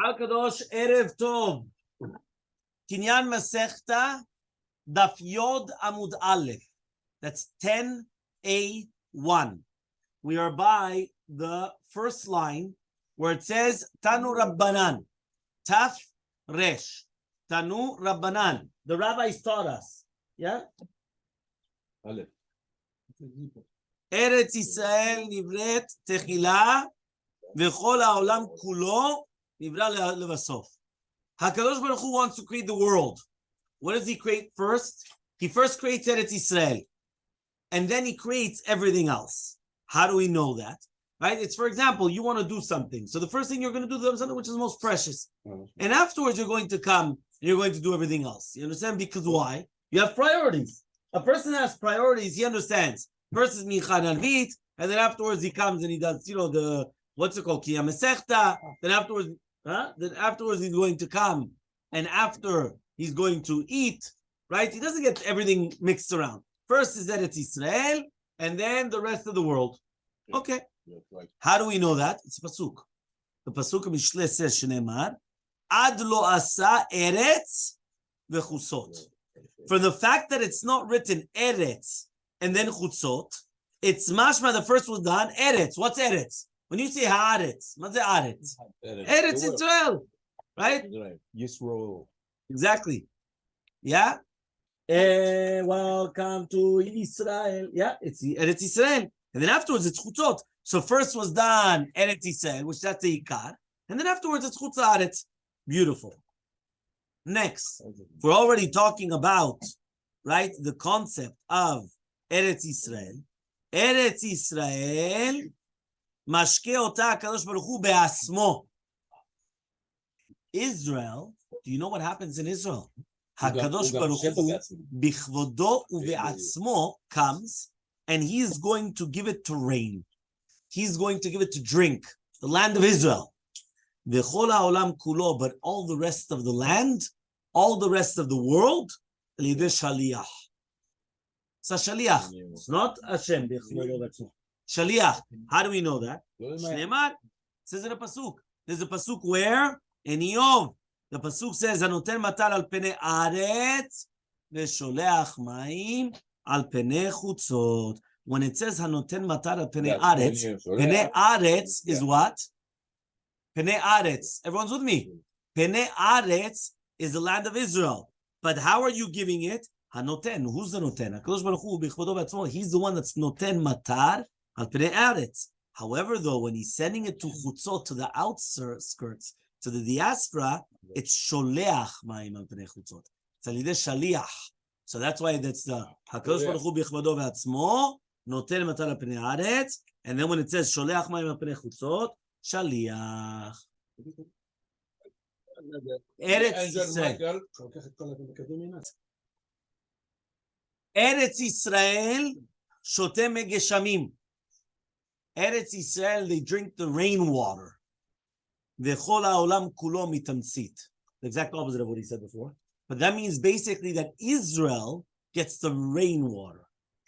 Kadosh Erev Tov. Kinyan Masechta Daf Yod Amud Aleph. That's 10A1. We are by the first line where it says Tanu Rabbanan. Taf Resh. Tanu Rabbanan. The rabbis taught us. Yeah? Aleph. Eretz Yisrael nivret techila v'chol ha'olam kulo nivra levasof. HaKadosh Baruch Hu wants to create the world. What does he create first? He first creates Eretz Yisrael. And then he creates everything else. How do we know that? Right? It's, for example, you want to do something. So the first thing you're going to do is something which is most precious. And afterwards, you're going to come and you're going to do everything else. You understand? Because why? You have priorities. A person has priorities, he understands. First is Michan Alvit, and then afterwards he comes and he does, the, what's it called? Kinyan Masechta. Then afterwards he's going to come. And after he's going to eat, right? He doesn't get everything mixed around. First is Eretz Yisrael, and then the rest of the world. Okay. How do we know that? It's a pasuk. The pasuk of Mishle says, Shneimar, Ad lo asa eretz v'chusot. For the fact that it's not written eretz and then chutzot, it's mashma, the first was done, eretz. What's eretz? When you say haaretz, what's the haaretz? Eretz Israel. Right? Yisroel. Exactly. Yeah? Welcome to Israel. Yeah, it's Eretz Israel. And then afterwards it's chutzot. So first was done Eretz Yisrael, which that's the Ikar. And then afterwards it's Chutz Haaretz. Beautiful. Next, we're already talking about, right, the concept of Eretz Yisrael. Eretz Yisrael, mashke ota HaKadosh Baruch Hu be'asmo. Israel, do you know what happens in Israel? HaKadosh Baruch Hu bichvodo uve'atzmo comes, and he is going to give it to rain. He's going to give it to drink, the land of Israel. V'chol ha'olam kulo, but all the rest of the land, all the rest of the world, l'idei shaliach. It's a shaliach. It's not Hashem. Shaliach. How do we know that? Shneimar. It says in a pasuk. There's a pasuk where in Yov, the pasuk says, "Hanoten matar al penei aretz v'sholeach ma'im al penei chutzot." When it says "Hanoten matar al penei aretz is what? Penei aretz. Everyone's with me. Penei aretz is the land of Israel. But how are you giving it? Hanoten. Who's the noten? HaKadosh Baruch Hu bichvodo b'atzmo. He's the one that's noten matar al penei aretz. However, though, when he's sending it to chutzot, to the outskirts, to the diaspora, it's sholeach ma'im al penei chutzot. It's alidei shaliach. So that's why that's the HaKadosh Baruch Hu bichvodo b'atzmo noten matar al penei aretz. And then when it says sholeach ma'im al penei chutzot, shaliach. Eretz Yisrael. Eretz Yisrael shote megeshamim. Eretz Yisrael, they drink the rainwater. V'chol ha'olam kulo mitamtzit. The exact opposite of what he said before. But that means basically that Israel gets the rainwater.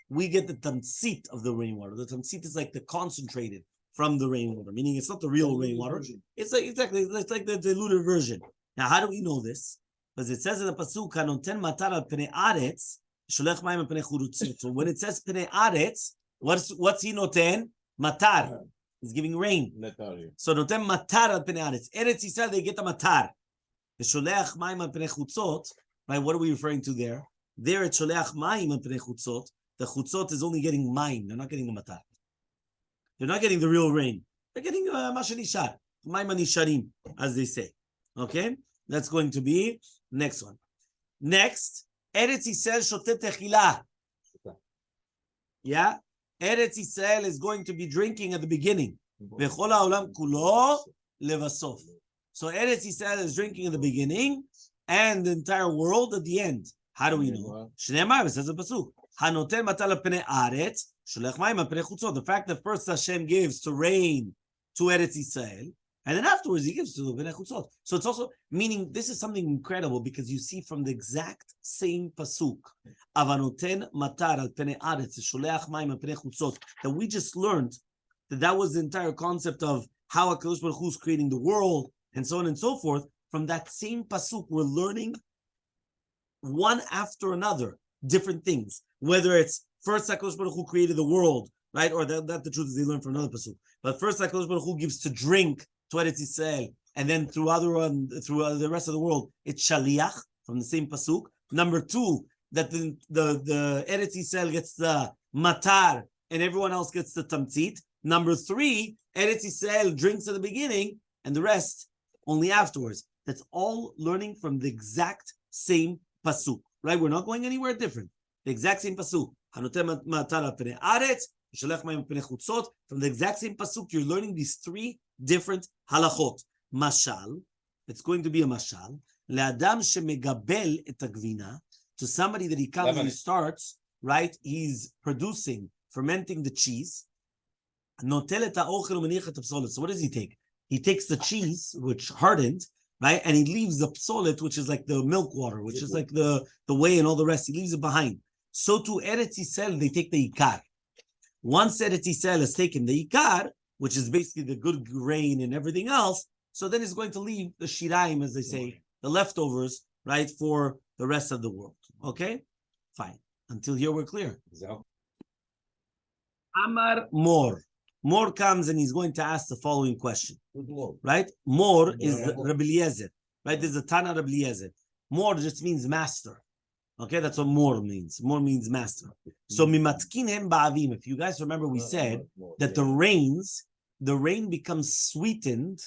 We get the tamtzit of the rainwater. The tamtzit is like the concentrated from the rainwater, meaning it's not the real rainwater. It's like the diluted version. Now, how do we know this? Because it says in the pasuk, "Hanoten matar al penei aretz, sholech ma'im al penei chutzot." So when it says penei aretz, what's he noten? Matar. He's giving rain. So noten matar al penei aretz. Eretz Yisrael, they get the matar. The sholech ma'im al penei chutzot. Right? What are we referring to there? There it's sholech ma'im al penei chutzot. The chutzot is only getting ma'im. They're not getting the matar. They're not getting the real rain. They're getting mashenishar, ma'im nisharim, as they say. Okay, that's going to be next one. Next, Eretz Yisrael shotet techila. Yeah, Eretz Yisrael is going to be drinking at the beginning. V'chol ha'olam kulo levasof. So Eretz Yisrael is drinking at the beginning, and the entire world at the end. How do we know? Shneimar, it says in pasuk. Hanoten matar al penei aretz, sholech ma'im al penei chutzot. The fact that first Hashem gives to rain to Eretz Yisrael, and then afterwards he gives to the penei chutzot. So it's also meaning this is something incredible because you see from the exact same pasuk, Avanoten matar al penei aretz, sholech ma'im al penei chutzot, that we just learned that was the entire concept of how HaKadosh Baruch Hu is creating the world, and so on and so forth. From that same pasuk, we're learning one after another different things. Whether it's first HaKadosh Baruch Hu created the world, right? Or that the truth is they learn from another pasuk. But first HaKadosh Baruch Hu gives to drink to Eretz Yisrael, and then through the rest of the world, it's shaliach from the same pasuk. Number two, that the Eretz Yisrael gets the matar, and everyone else gets the tamtzit. Number three, Eretz Yisrael drinks at the beginning, and the rest only afterwards. That's all learning from the exact same pasuk, right? We're not going anywhere different. The exact same pasuk. From the exact same pasuk, you're learning these three different halachot. Mashal, it's going to be a mashal. Le'adam shemegabel et hagvina, to somebody that he comes and he starts, right? He's producing, fermenting the cheese. So what does he take? He takes the cheese, which hardened, right? And he leaves the psolet, which is like the milk water, which is like the whey and all the rest. He leaves it behind. So to Eretz Yisrael, they take the ikar. Once Eretz Yisrael has taken the ikar, which is basically the good grain and everything else, so then it's going to leave the shiraim, as they say, the leftovers, right, for the rest of the world. Okay? Fine. Until here, we're clear. Amar Mor. Mor comes and he's going to ask the following question. Right? Mor is Rabbi Eliezer. Right? There's a Tana Rabbi Eliezer. Mor just means master. Okay, that's what Mor means. Mor means master. So mimatkin hem ba'avim. If you guys remember, we said that the rain becomes sweetened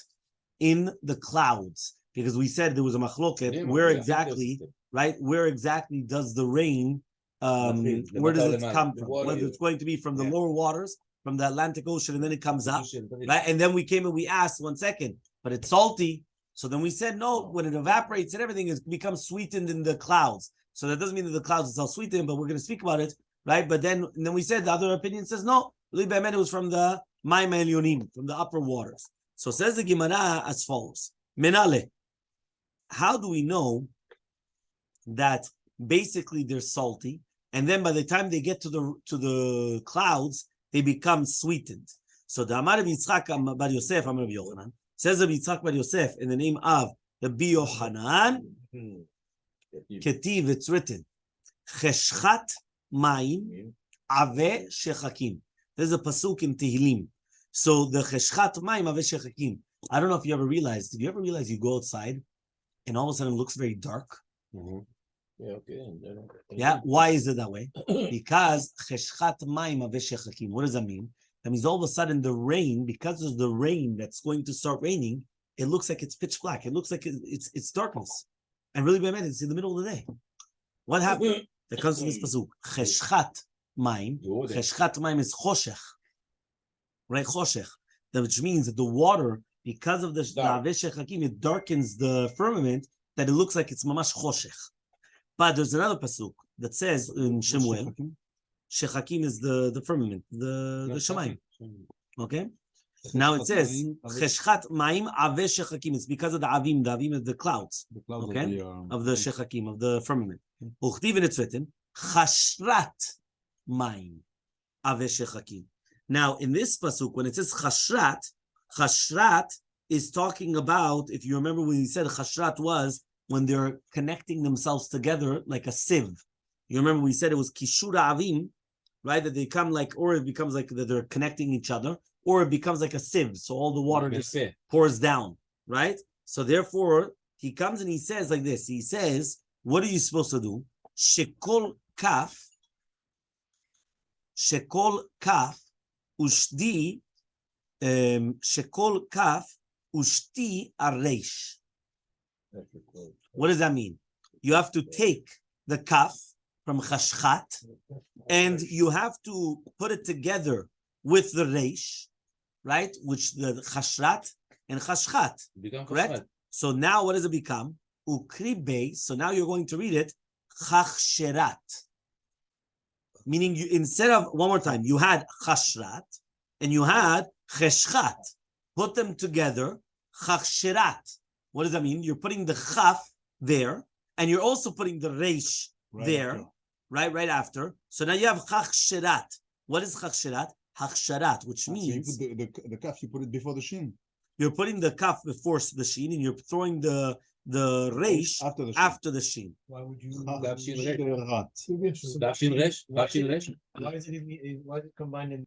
in the clouds, because we said there was a machloket. Where exactly, right? Where exactly does the rain? Where does it come from? Whether it's going to be from the lower waters, from the Atlantic Ocean, and then it comes up, right? And then we came and we asked, 1 second, but it's salty. So then we said, no, when it evaporates and everything, it becomes sweetened in the clouds. So that doesn't mean that the clouds itself sweetened, but we're going to speak about it, right? But then we said the other opinion says, no, it was from the Mayim Elyonim, from the upper waters. So says the Gemara as follows. Menale, how do we know that basically they're salty, and then by the time they get to the clouds, they become sweetened? So the Amar Rabbi Yitzchak Bar Yosef, Amar Rabbi Yochanan, says Rabbi Yitzchak Bar Yosef in the name of Rabbi Yochanan, Ketiv, it's written, Cheshchat Mayim Ave Shechakim. There's a pasuk in Tehillim. So the Cheshchat Mayim Ave Shechakim. I don't know if you ever realized. Did you ever realize you go outside and all of a sudden it looks very dark? Mm-hmm. Yeah, okay. Yeah, why is it that way? Because Cheshchat Mayim Ave Shechakim. What does that mean? That means all of a sudden the rain, because of the rain that's going to start raining, it looks like it's pitch black. It looks like it's darkness. And really, it's in the middle of the day. What happened? That comes to this pasuk. Cheshchat Mayim. Cheshchat Mayim is choshech. Right? Choshech. Which means that the water, because of the Ave Shechakim, it darkens the firmament, that it looks like it's mamash choshech. But there's another pasuk that says in Shemuel, Shechakim is the firmament, the Shemaim. Okay? Now it says Cheshchat Mayim Ave Shechakim. It's because of the Avim. The Avim is the clouds. Okay? Of the Shechakim, of the firmament. Uchtiv, and it's written Chashrat Mayim Ave Shechakim. Now in this pasuk, when it says Chashrat is talking about, if you remember when he said Chashrat was when they're connecting themselves together like a sieve. You remember we said it was Kishura Avim, right? That they come like, or it becomes like that they're connecting each other, or it becomes like a sieve. So all the water just pours down, right? So therefore, he comes and he says like this. He says, what are you supposed to do? Shekol kaf ushti shekol kaf ushti areish. What does that mean? You have to take the kaf from chashchat, and you have to put it together with the reish, right? Which the chashrat and chashchat, correct? Chashchat. So now what does it become? Ukribe. So now you're going to read it chachsherat, meaning you, instead of, one more time, you had chashrat and you had cheshchat. Put them together, chachsherat. What does that mean? You're putting the chaf there, and you're also putting the reish there, right after. So now you have chachsherat. What is chachsherat? Hachsharat, which means so you put the kaf, you put it before the shin. you're putting the kaf before the sheen, and you're throwing the reish after the sheen. Why would you? Why is it combined in?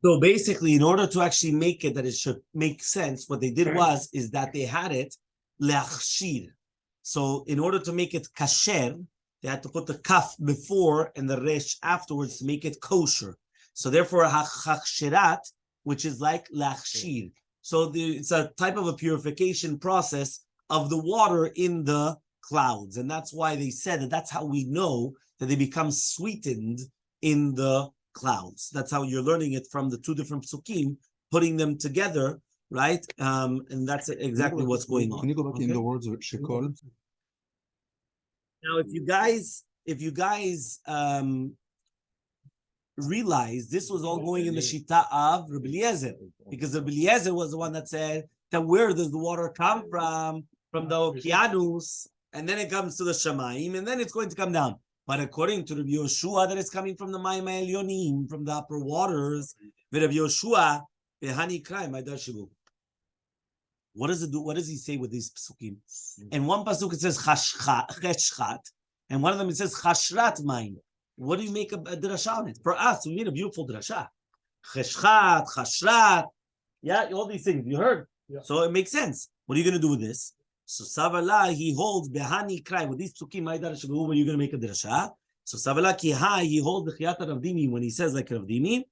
So basically, in order to actually make it that it should make sense, what they did is that they had it leachshir. So in order to make it kasher, they had to put the kaf before and the resh afterwards to make it kosher. So therefore, hachshirat, which is like leachshir. So it's a type of a purification process of the water in the clouds. And that's why they said that that's how we know that they become sweetened in the clouds. That's how you're learning it from the two different psukim, putting them together, right? And that's exactly what's going on. Can you go back in the words of Shekol? Now, if you guys realize this was all going in the Shita of Rabbi Eliezer, because Rabbi Eliezer was the one that said that where does the water come from the Okeanos, and then it comes to the Shamayim, and then it's going to come down. But according to Rabbi Yoshua, that is coming from the Mayim Elyonim, from the upper waters. Rabbi Yoshua, what does it do? What does he say with these psukim? In one pasuk it says cheshchat, and one of them it says chashrat mayim. What do you make a drasha on it? For us, we made a beautiful drasha. Cheshchat, chashrat, yeah, all these things you heard. Yeah. So it makes sense. What are you going to do with this? So Savala, he holds behani krai with these psukim. What are you going to make a drasha? So Savala kiha, he holds the chiyata Rav Dimi when he says like Rav Dimi.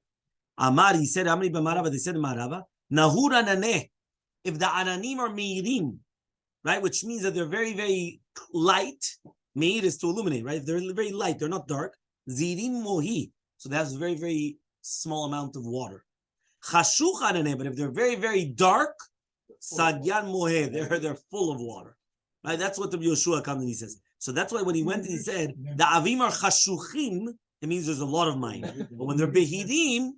Amar, he said Amri b'Marava. They said Marava. Nahura naneh. If the ananim are meirim, right, which means that they're very, very light. Meir is to illuminate, right? If they're very light, they're not dark. Zirin mohi, so that has a very, very small amount of water. Chashuch ananeh, but if they're very, very dark, sagyan mohe, they're full of water, right? That's what the Yoshua comes and he says. So that's why when he went and he said the avim are chashuchim, it means there's a lot of mayim. But when they're behidim,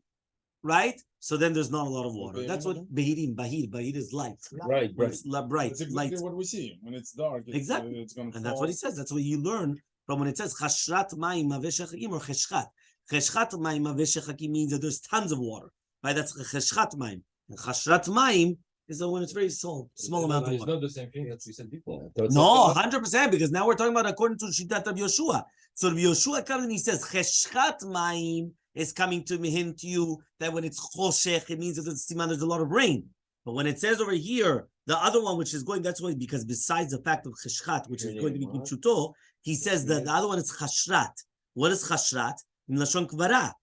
right? So then there's not a lot of water. That's what behidim, bahir is light. Right. It's bright, That's exactly light. what we see. When it's dark, Exactly. It's going to And that's what he says. That's what you learn from when it says chashrat mayim aveshechakim or cheshchat. Cheshchat mayim aveshechakim means that there's tons of water, right? That's cheshchat mayim. And chashrat mayim is when it's very small amount of It's water. not the same thing that we said before. No, 100%, because now we're talking about according to Shitat of Yoshua. So Rabbi Yoshua comes and he says cheshchat mayim is coming to hint to you that when it's choshech, it means that there's a lot of rain. But when it says over here, the other one, which is going, that's why, because besides the fact of cheshchat, which is going to be kipshuto, he says that the other one is chashrat. What is chashrat? In Lashon Kvara,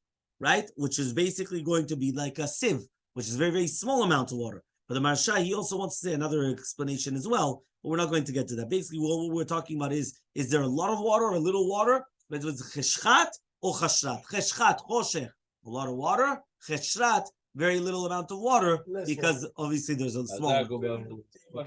right? Which is basically going to be like a sieve, which is very, very small amount of water. But the Marsha, he also wants to say another explanation as well, but we're not going to get to that. Basically, what we're talking about is there a lot of water or a little water? But it was cheshchat or chashrat. Cheshchat, choshech, a lot of water. Cheshrat, very little amount of water, because obviously there's a small.